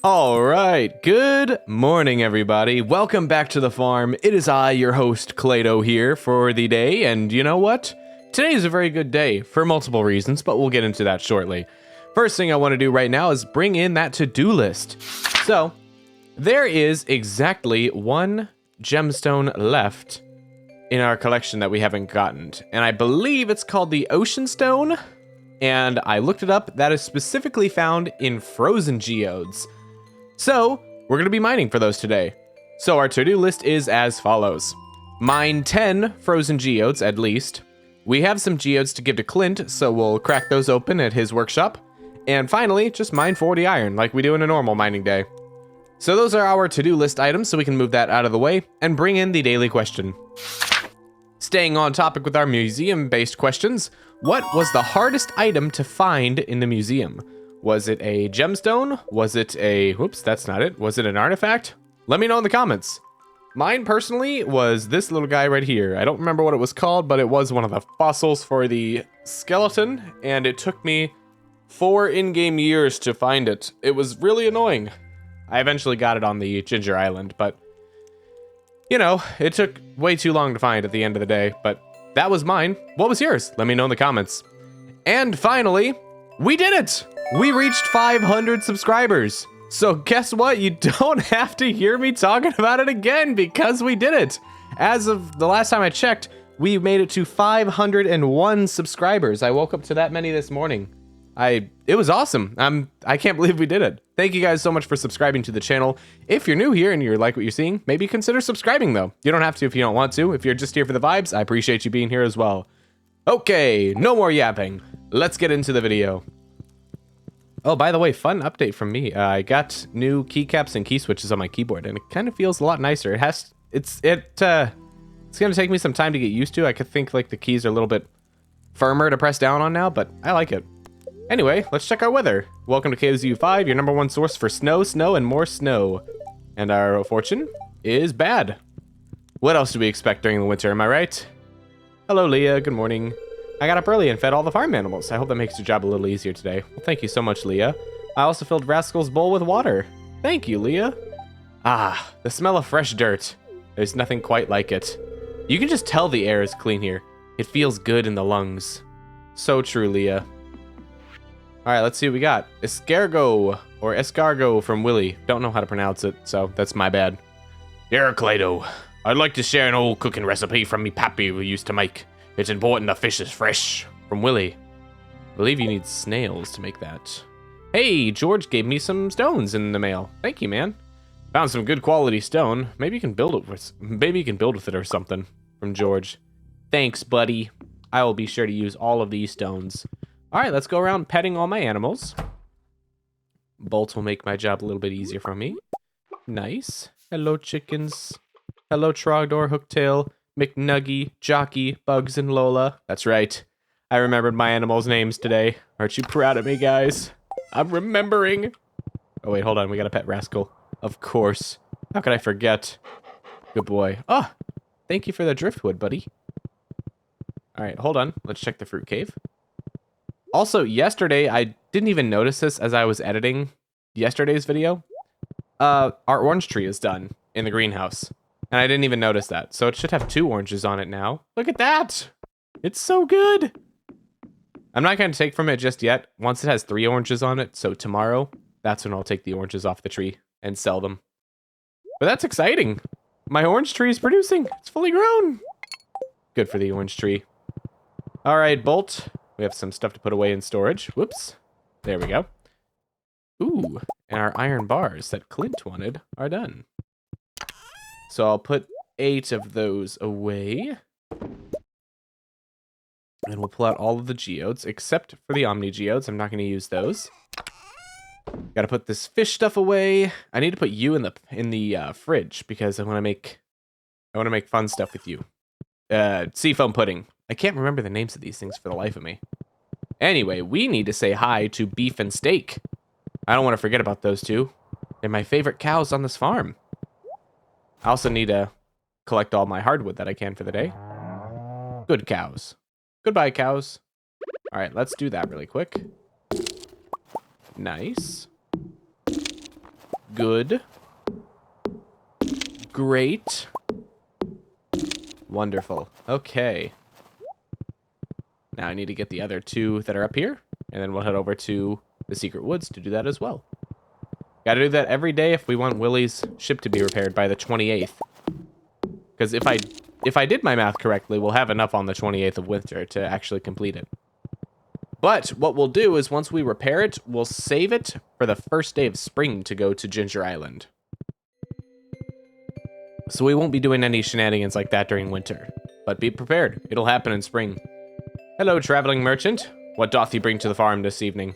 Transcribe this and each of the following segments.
All right, good morning, everybody. Welcome back to the farm. It is I, your host, ClayDoh, here for the day, and you know what? Today is a very good day for multiple reasons, but we'll get into that shortly. First thing I want to do right now is bring in that to-do list. So, there is exactly one gemstone left in our collection that we haven't gotten, and I believe it's called the Ocean Stone, and I looked it up. That is specifically found in frozen geodes. So, we're going to be mining for those today. So our to-do list is as follows. Mine 10 frozen geodes, at least. We have some geodes to give to Clint, so we'll crack those open at his workshop. And finally, just mine 40 iron, like we do in a normal mining day. So those are our to-do list items, so we can move that out of the way and bring in the daily question. Staying on topic with our museum-based questions, what was the hardest item to find in the museum? Was it a gemstone? Was it a... Whoops, that's not it. Was it an artifact? Let me know in the comments. Mine, personally, was this little guy right here. I don't remember what it was called, but it was one of the fossils for the skeleton, and it took me 4 in-game years to find it. It was really annoying. I eventually got it on the Ginger Island, but... you know, it took way too long to find at the end of the day, but that was mine. What was yours? Let me know in the comments. And finally, we did it! We reached 500 subscribers. So guess what? You don't have to hear me talking about it again because we did it. As of the last time I checked, we made it to 501 subscribers. I woke up to that many this morning. It was awesome. I can't believe we did it. Thank you guys so much for subscribing to the channel. If you're new here and you like what you're seeing, maybe consider subscribing though. You don't have to if you don't want to. If you're just here for the vibes, I appreciate you being here as well. Okay, no more yapping. Let's get into the video. Oh, by the way, fun update from me. I got new keycaps and key switches on my keyboard, and it kind of feels a lot nicer. It's gonna take me some time to get used to. I could think like the keys are a little bit firmer to press down on now, but I like it. Anyway, let's check our weather. Welcome to KZU5, your #1 source for snow, and more snow. And our fortune is bad. What else do we expect during the winter, am I right? Hello, Leah, good morning. I got up early and fed all the farm animals. I hope that makes your job a little easier today. Well, thank you so much, Leah. I also filled Rascal's bowl with water. Thank you, Leah. Ah, the smell of fresh dirt. There's nothing quite like it. You can just tell the air is clean here. It feels good in the lungs. So true, Leah. All right, let's see what we got. Escargot, or escargot from Willy. Don't know how to pronounce it, so that's my bad. Dear ClayDoh, I'd like to share an old cooking recipe from me pappy we used to make. It's important the fish is fresh. From Willy. I believe you need snails to make that. Hey, George gave me some stones in the mail. Thank you, man. Found some good quality stone. Maybe you can build it with it or something. From George. Thanks, buddy. I will be sure to use all of these stones. All right, let's go around petting all my animals. Bolt will make my job a little bit easier for me. Nice. Hello, chickens. Hello, Trogdor, Hooktail, McNuggy, Jockey, Bugs, and Lola. That's right. I remembered my animals' names today. Aren't you proud of me, guys? I'm remembering. Oh, wait, hold on. We got a pet Rascal. Of course. How could I forget? Good boy. Oh, thank you for the driftwood, buddy. All right, hold on. Let's check the fruit cave. Also, yesterday, I didn't even notice this as I was editing yesterday's video. Our orange tree is done in the greenhouse. And I didn't even notice that. So it should have 2 oranges on it now. Look at that. It's so good. I'm not going to take from it just yet. Once it has 3 oranges on it, so tomorrow, that's when I'll take the oranges off the tree and sell them. But that's exciting. My orange tree is producing. It's fully grown. Good for the orange tree. All right, Bolt. We have some stuff to put away in storage. Whoops. There we go. Ooh, and our iron bars that Clint wanted are done. So I'll put 8 of those away. And we'll pull out all of the geodes, except for the Omni geodes. I'm not going to use those. Got to put this fish stuff away. I need to put you in the fridge because I want to make fun stuff with you. Seafoam pudding. I can't remember the names of these things for the life of me. Anyway, we need to say hi to Beef and Steak. I don't want to forget about those two. They're my favorite cows on this farm. I also need to collect all my hardwood that I can for the day. Good cows. Goodbye, cows. All right, let's do that really quick. Nice. Good. Great. Wonderful. Okay. Now I need to get the other two that are up here, and then we'll head over to the secret woods to do that as well. Gotta do that every day if we want Willie's ship to be repaired by the 28th. Because if I did my math correctly, we'll have enough on the 28th of winter to actually complete it. But what we'll do is once we repair it, we'll save it for the first day of spring to go to Ginger Island. So we won't be doing any shenanigans like that during winter. But be prepared, it'll happen in spring. Hello, traveling merchant. What doth you bring to the farm this evening?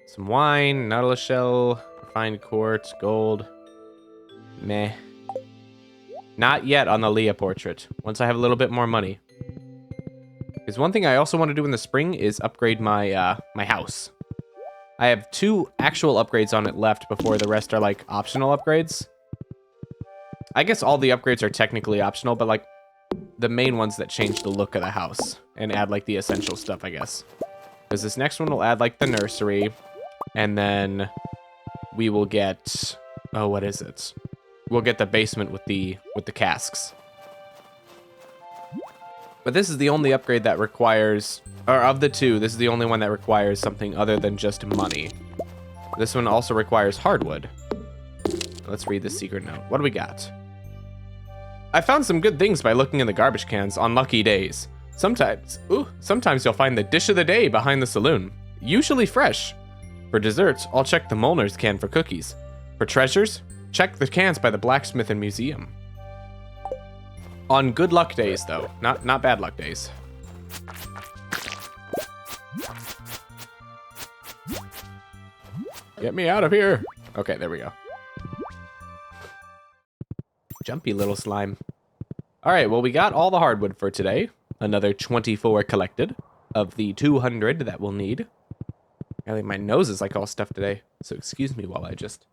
Some wine, nautilus shell, refined quartz, gold. Meh. Not yet on the Leah portrait. Once I have a little bit more money. Because one thing I also want to do in the spring is upgrade my my house. I have 2 actual upgrades on it left before the rest are like optional upgrades. I guess all the upgrades are technically optional, but like the main ones that change the look of the house and add like the essential stuff, I guess. Because this next one will add like the nursery, and then we will get, oh, what is it? We'll get the basement with the casks. But this is the only upgrade that requires, or of the 2, this is the only one that requires something other than just money. This one also requires hardwood. Let's read this secret note. What do we got? I found some good things by looking in the garbage cans on lucky days. Sometimes you'll find the dish of the day behind the saloon, usually fresh. For desserts, I'll check the Molnar's can for cookies. For treasures, check the cans by the blacksmith and museum. On good luck days, though, not bad luck days. Get me out of here. Okay, there we go. Jumpy little slime. All right, well, we got all the hardwood for today. Another 24 collected of the 200 that we'll need. I think my nose is like all stuffed today, so excuse me while I just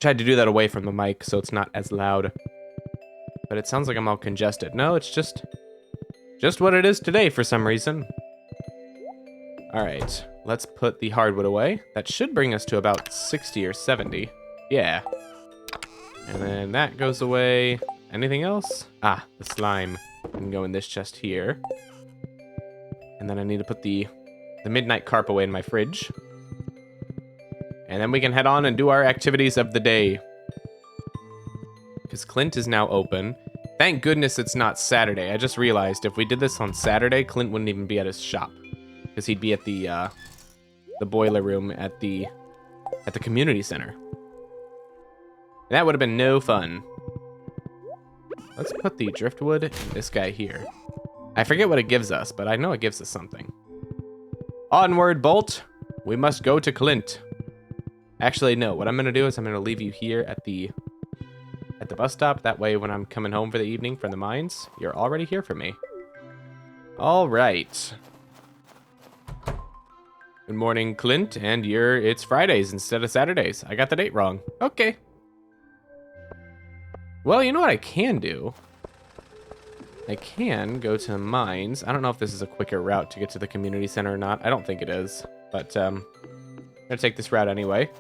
tried to do that away from the mic so it's not as loud. But it sounds like I'm all congested. No, it's just what it is today for some reason. All right, let's put the hardwood away. That should bring us to about 60 or 70. Yeah. And then that goes away. Anything else? Ah, the slime can go in this chest here. And then I need to put the midnight carp away in my fridge. And then we can head on and do our activities of the day. Because Clint is now open. Thank goodness it's not Saturday. I just realized if we did this on Saturday, Clint wouldn't even be at his shop. Because he'd be at the boiler room at the community center. And that would have been no fun. Let's put the driftwood in this guy here. I forget what it gives us, but I know it gives us something. Onward, Bolt. We must go to Clint. Actually, no. What I'm going to do is I'm going to leave you here at the bus stop. That way, when I'm coming home for the evening from the mines, you're already here for me. All right. Good morning, Clint. And it's Fridays instead of Saturdays. I got the date wrong. Okay. Well, you know what I can do? I can go to mines. I don't know if this is a quicker route to get to the community center or not. I don't think it is. But I'm going to take this route anyway.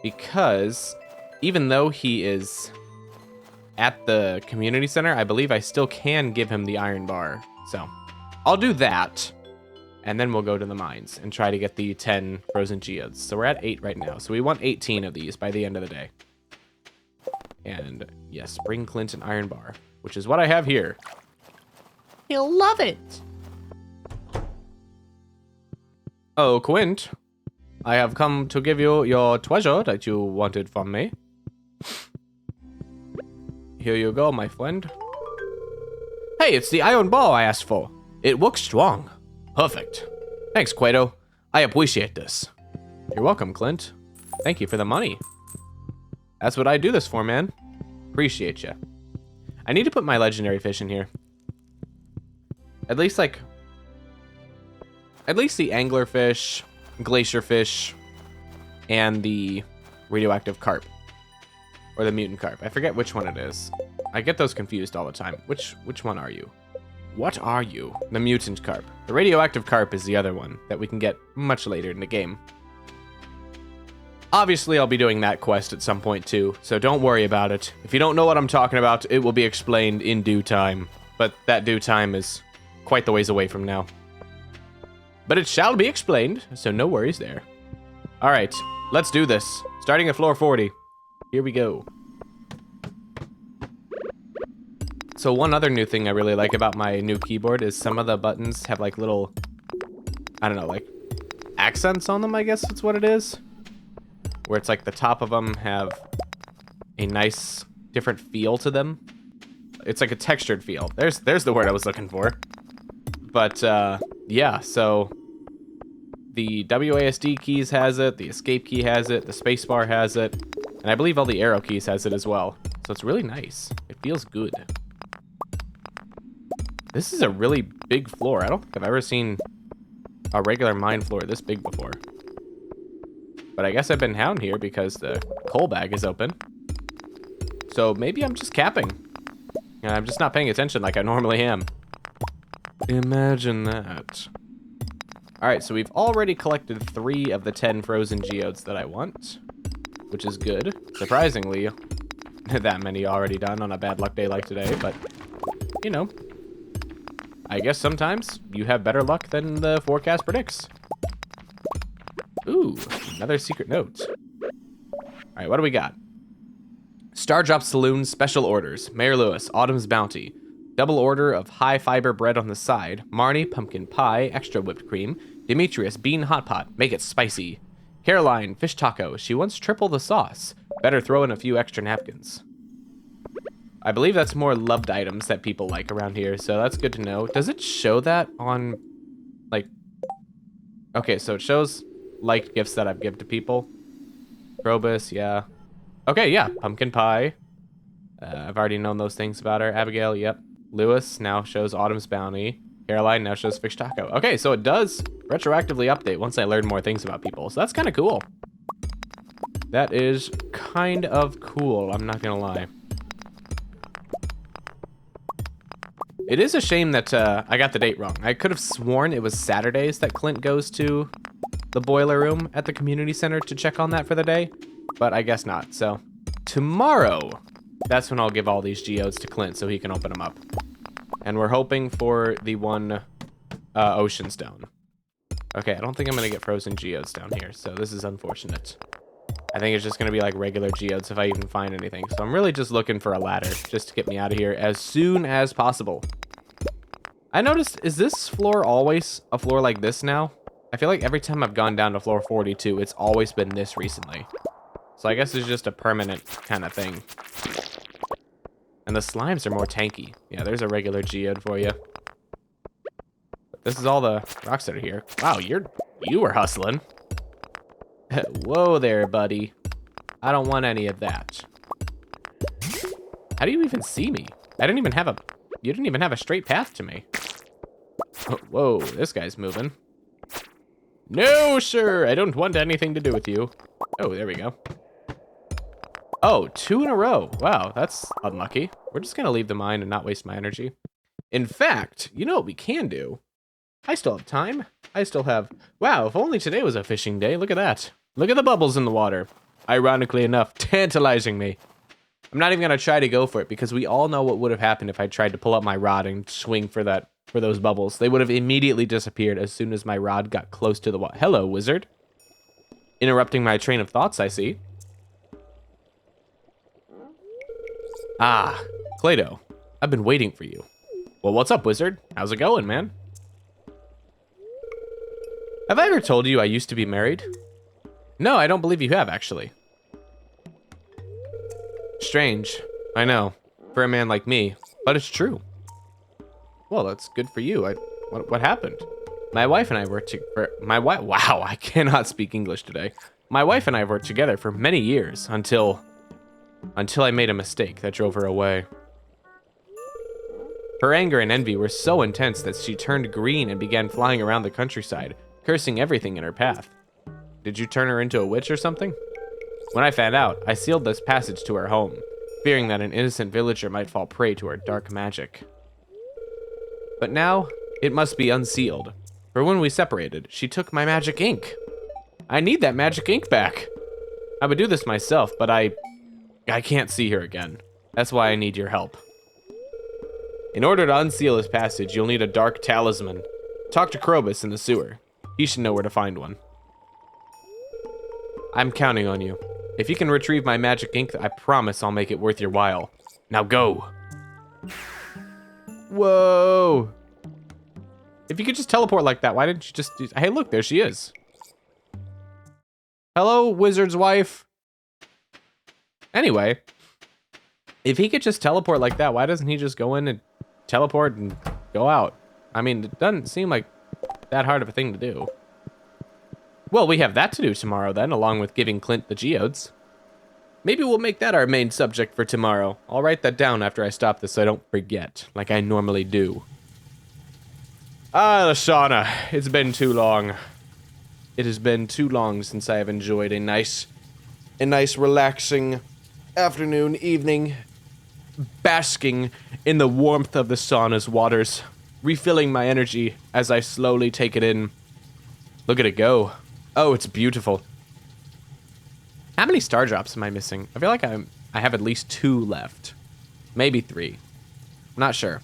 Because even though he is at the community center, I believe I still can give him the iron bar. So I'll do that. And then we'll go to the mines and try to get the 10 frozen geodes. So we're at 8 right now. So we want 18 of these by the end of the day. And yes, bring Clint an iron bar, which is what I have here. He'll love it. Oh, Quint, I have come to give you your treasure that you wanted from me. Here you go, my friend. Hey, it's the iron bar I asked for. It works strong. Perfect. Thanks, ClayDoh. I appreciate this. You're welcome, Clint. Thank you for the money. That's what I do this for, man. Appreciate you. I need to put my legendary fish in here. At least the anglerfish, glacier fish, and the radioactive carp. Or the mutant carp. I forget which one it is. I get those confused all the time. Which one are you? What are you? The mutant carp. The radioactive carp is the other one that we can get much later in the game. Obviously, I'll be doing that quest at some point too, so don't worry about it. If you don't know what I'm talking about, it will be explained in due time. But that due time is quite the ways away from now. But it shall be explained, so no worries there. Alright, let's do this. Starting at floor 40. Here we go. So one other new thing I really like about my new keyboard is some of the buttons have like little, I don't know, like accents on them, I guess that's what it is. Where it's like the top of them have a nice different feel to them. It's like a textured feel. There's the word I was looking for. But yeah, so the WASD keys has it, the escape key has it, the spacebar has it, and I believe all the arrow keys has it as well. So it's really nice. It feels good. This is a really big floor. I don't think I've ever seen a regular mine floor this big before. But I guess I've been down here because the coal bag is open. So maybe I'm just capping. And I'm just not paying attention like I normally am. Imagine that. Alright, so we've already collected 3 of the 10 frozen geodes that I want. Which is good. Surprisingly, that many already done on a bad luck day like today. But, you know, I guess sometimes you have better luck than the forecast predicts. Ooh, another secret note. Alright, what do we got? Stardrop Saloon Special Orders. Mayor Lewis, Autumn's Bounty. Double order of high fiber bread on the side. Marnie, pumpkin pie, extra whipped cream. Demetrius, bean hot pot, make it spicy. Caroline, fish taco. She wants triple the sauce. Better throw in a few extra napkins. I believe that's more loved items that people like around here, so that's good to know. Does it show that on, like... Okay, so it shows liked gifts that I've given to people. Probus, yeah. Okay, yeah, pumpkin pie. I've already known those things about her. Abigail, yep. Lewis now shows Autumn's Bounty. Caroline now shows Fish Taco. Okay, so it does retroactively update once I learn more things about people, so that's kind of cool. That is kind of cool, I'm not gonna lie. It is a shame that I got the date wrong. I could have sworn it was Saturdays that Clint goes to the boiler room at the community center to check on that for the day, but I guess not. So tomorrow, that's when I'll give all these geodes to Clint so he can open them up. And we're hoping for the one ocean stone. Okay, I don't think I'm gonna get frozen geodes down here, so this is unfortunate. I think it's just gonna be like regular geodes if I even find anything. So I'm really just looking for a ladder just to get me out of here as soon as possible. I noticed, is this floor always a floor like this now? I feel like every time I've gone down to floor 42, it's always been this recently. So I guess it's just a permanent kind of thing. And the slimes are more tanky. Yeah, there's a regular geode for you. This is all the rocks that are here. Wow, you were hustling. Whoa there, buddy. I don't want any of that. How do you even see me? You didn't even have a straight path to me. Oh, whoa, this guy's moving. No, sir, I don't want anything to do with you. Oh, there we go. Oh, 2 in a row. Wow, that's unlucky. We're just gonna leave the mine and not waste my energy. In fact, you know what we can do? I still have time. I still have... Wow, if only today was a fishing day. Look at that. Look at the bubbles in the water. Ironically enough, tantalizing me. I'm not even gonna try to go for it because we all know what would have happened if I tried to pull up my rod and swing for those bubbles. They would have immediately disappeared as soon as my rod got close to the water. Hello, wizard. Interrupting my train of thoughts, I see. Ah, ClayDoh. I've been waiting for you. Well, what's up, wizard? How's it going, man? Have I ever told you I used to be married? No, I don't believe you have, actually. Strange. I know. For a man like me. But it's true. Well, that's good for you. What happened? My wife and I were wow, I cannot speak English today. My wife and I were together for many years until I made a mistake that drove her away. Her anger and envy were so intense that she turned green and began flying around the countryside, cursing everything in her path. Did you turn her into a witch or something? When I found out, I sealed this passage to her home, fearing that an innocent villager might fall prey to her dark magic. But now, it must be unsealed, for when we separated, she took my magic ink. I need that magic ink back. I would do this myself, but I can't see her again. That's why I need your help. In order to unseal this passage, you'll need a dark talisman. Talk to Krobus in the sewer. He should know where to find one. I'm counting on you. If you can retrieve my magic ink, I promise I'll make it worth your while. Now go. Whoa. If you could just teleport like that, why didn't you just... Hey, look, there she is. Hello, wizard's wife. Anyway, if he could just teleport like that, why doesn't he just go in and teleport and go out? I mean, it doesn't seem like that hard of a thing to do. Well, we have that to do tomorrow then, along with giving Clint the geodes. Maybe we'll make that our main subject for tomorrow. I'll write that down after I stop this so I don't forget, like I normally do. Ah, the sauna. It's been too long. It has been too long since I have enjoyed a nice relaxing afternoon, evening, basking in the warmth of the sauna's waters, refilling my energy as I slowly take it in. Look at it go. Oh, it's beautiful. How many star drops am I missing? I feel like I have at least 2 left. Maybe 3. I'm not sure.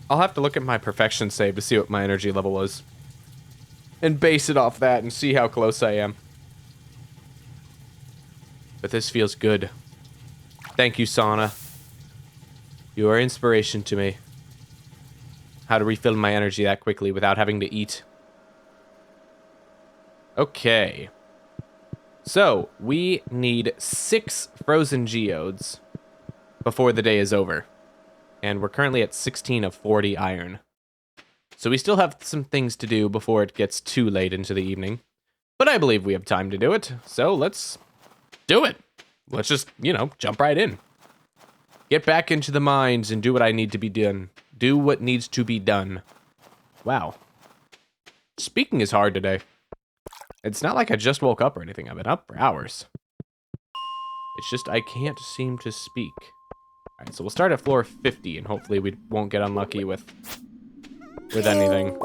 I'll have to look at my perfection save to see what my energy level was. And base it off that and see how close I am. But this feels good. Thank you, sauna. You are inspiration to me. How to refill my energy that quickly without having to eat. Okay. So, we need 6 frozen geodes before the day is over. And we're currently at 16 of 40 iron. So we still have some things to do before it gets too late into the evening. But I believe we have time to do it. So let's do it. Let's just, jump right in. Get back into the mines and do what I need to be done. Do what needs to be done. Wow. Speaking is hard today. It's not like I just woke up or anything. I've been up for hours. It's just I can't seem to speak. All right, so we'll start at floor 50, and hopefully we won't get unlucky with anything.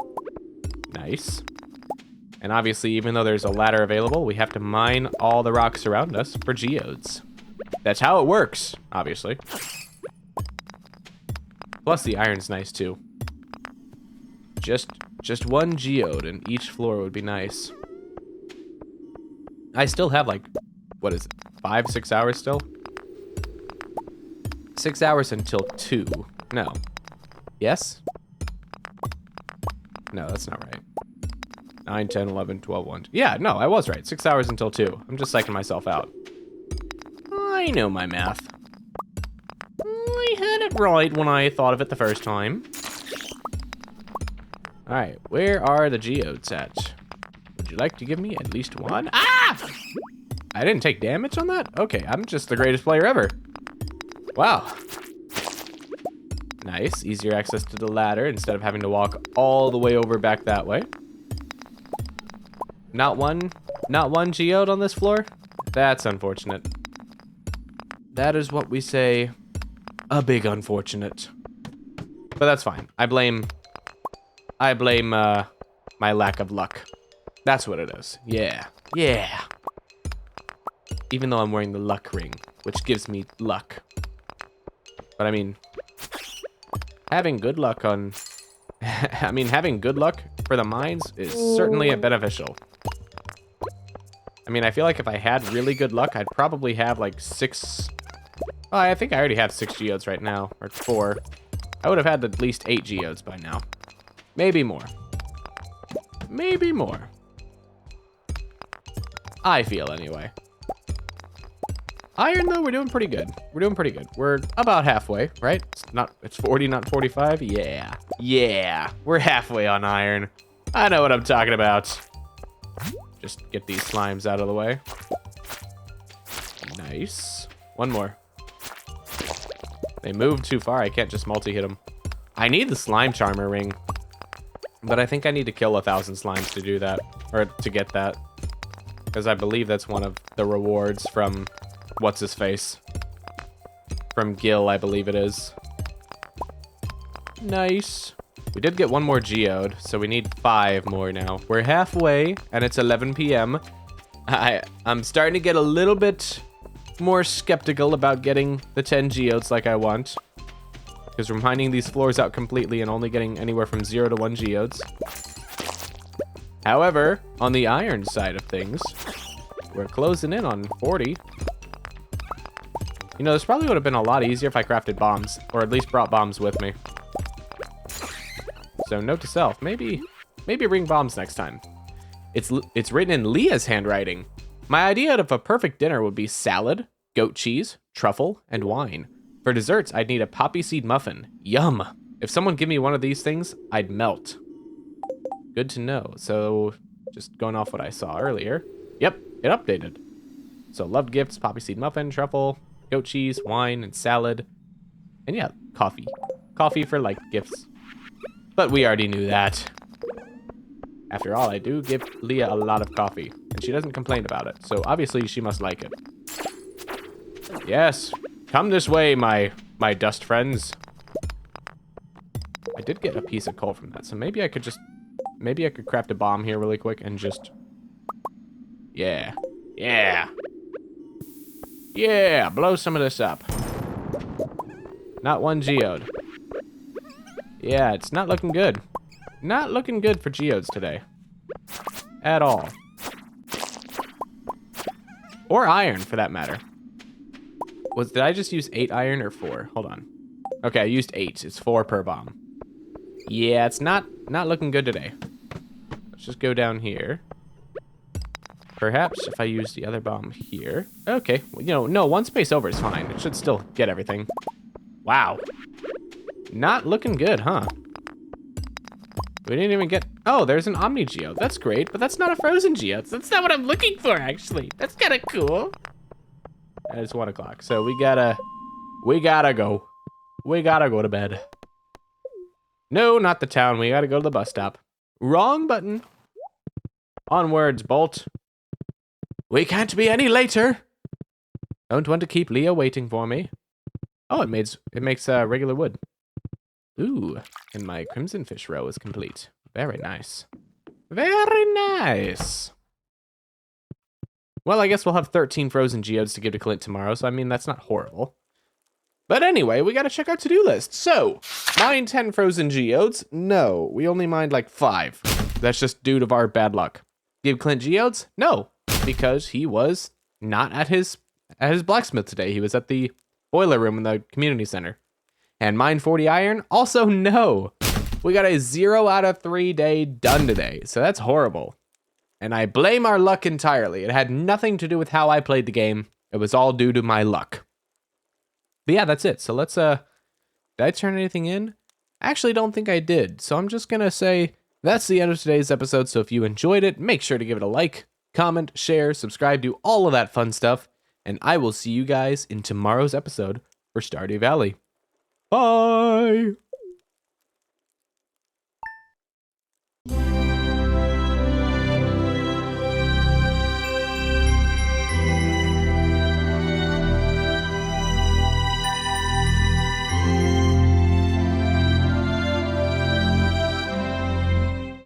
Nice. And obviously, even though there's a ladder available, we have to mine all the rocks around us for geodes. That's how it works, obviously. Plus, the iron's nice, too. Just 1 geode in each floor would be nice. I still have, like, what is it, 5, 6 hours still? 6 hours until 2. No. Yes? No, that's not right. 9, 10, 11, 12, 1. Yeah, no, I was right. 6 hours until 2. I'm just psyching myself out. I know my math. I had it right when I thought of it the first time. Alright, where are the geodes at? Would you like to give me at least 1? Ah! I didn't take damage on that? Okay, I'm just the greatest player ever. Wow. Nice, easier access to the ladder instead of having to walk all the way over back that way. Not one geode on this floor? That's unfortunate. That is what we say, a big unfortunate. But that's fine. I blame my lack of luck. That's what it is. Yeah. Yeah. Even though I'm wearing the luck ring, which gives me luck. But I mean, having good luck on... having good luck for the mines is certainly beneficial. I mean, I feel like if I had really good luck, I'd probably have like 6... Oh, I think I already have 6 geodes right now, or 4. I would have had at least 8 geodes by now. Maybe more. Maybe more. I feel anyway. Iron, though, we're doing pretty good. We're doing pretty good. We're about halfway, right? It's 40, not 45? Yeah. Yeah. We're halfway on iron. I know what I'm talking about. Just get these slimes out of the way. Nice. 1 more. They moved too far. I can't just multi-hit them. I need the slime charmer ring. But I think I need to kill 1,000 slimes to do that. Or to get that. Because I believe that's one of the rewards from... What's-his-face? From Gil, I believe it is. Nice. We did get 1 more geode, so we need 5 more now. We're halfway, and it's 11 p.m. I'm starting to get a little bit more skeptical about getting the 10 geodes like I want. Because we're mining these floors out completely and only getting anywhere from 0 to 1 geodes. However, on the iron side of things, we're closing in on 40. You know, this probably would have been a lot easier if I crafted bombs, or at least brought bombs with me. So note to self, maybe bring bombs next time. It's written in Leah's handwriting. My idea of a perfect dinner would be salad, goat cheese, truffle, and wine. For desserts, I'd need a poppy seed muffin. Yum! If someone give me one of these things, I'd melt. Good to know. So, just going off what I saw earlier. Yep, it updated. So, loved gifts, poppy seed muffin, truffle, goat cheese, wine, and salad. And yeah, coffee. Coffee for, like, gifts. But we already knew that. After all, I do give Leah a lot of coffee, and she doesn't complain about it. So, obviously, she must like it. Yes. Come this way, my dust friends. I did get a piece of coal from that, so maybe I could craft a bomb here really quick and just... Yeah. Yeah. Yeah, blow some of this up. Not 1 geode. Yeah, it's not looking good. Not looking good for geodes today. At all. Or iron, for that matter. Did I just use 8 iron or 4? Hold on. Okay, I used 8. It's 4 per bomb. Yeah, it's not looking good today. Let's just go down here. Perhaps if I use the other bomb here. Okay, you know, no, 1 space over is fine. It should still get everything. Wow. Not looking good, huh? We didn't even get... Oh, there's an Omni Geode. That's great, but that's not a frozen Geode. That's not what I'm looking for, actually. That's kind of cool. It's 1 o'clock, so we gotta go. We gotta go to bed. No, not the town. We gotta go to the bus stop. Wrong button. Onwards, Bolt. We can't be any later. Don't want to keep Leah waiting for me. Oh, it makes regular wood. Ooh, and my crimson fish row is complete. Very nice. Very nice. Well, I guess we'll have 13 frozen geodes to give to Clint tomorrow, so I mean, that's not horrible. But anyway, we gotta check our to-do list. So, mine 10 frozen geodes? No, we only mined like 5. That's just due to our bad luck. Give Clint geodes? No, because he was not at his blacksmith today. He was at the boiler room in the community center. And mine 40 iron? Also no. We got a 0 out of 3 day done today, so that's horrible. And I blame our luck entirely. It had nothing to do with how I played the game. It was all due to my luck. But yeah, that's it. So let's, did I turn anything in? I actually don't think I did. So I'm just gonna say that's the end of today's episode. So if you enjoyed it, make sure to give it a like, comment, share, subscribe, do all of that fun stuff. And I will see you guys in tomorrow's episode for Stardew Valley. Bye!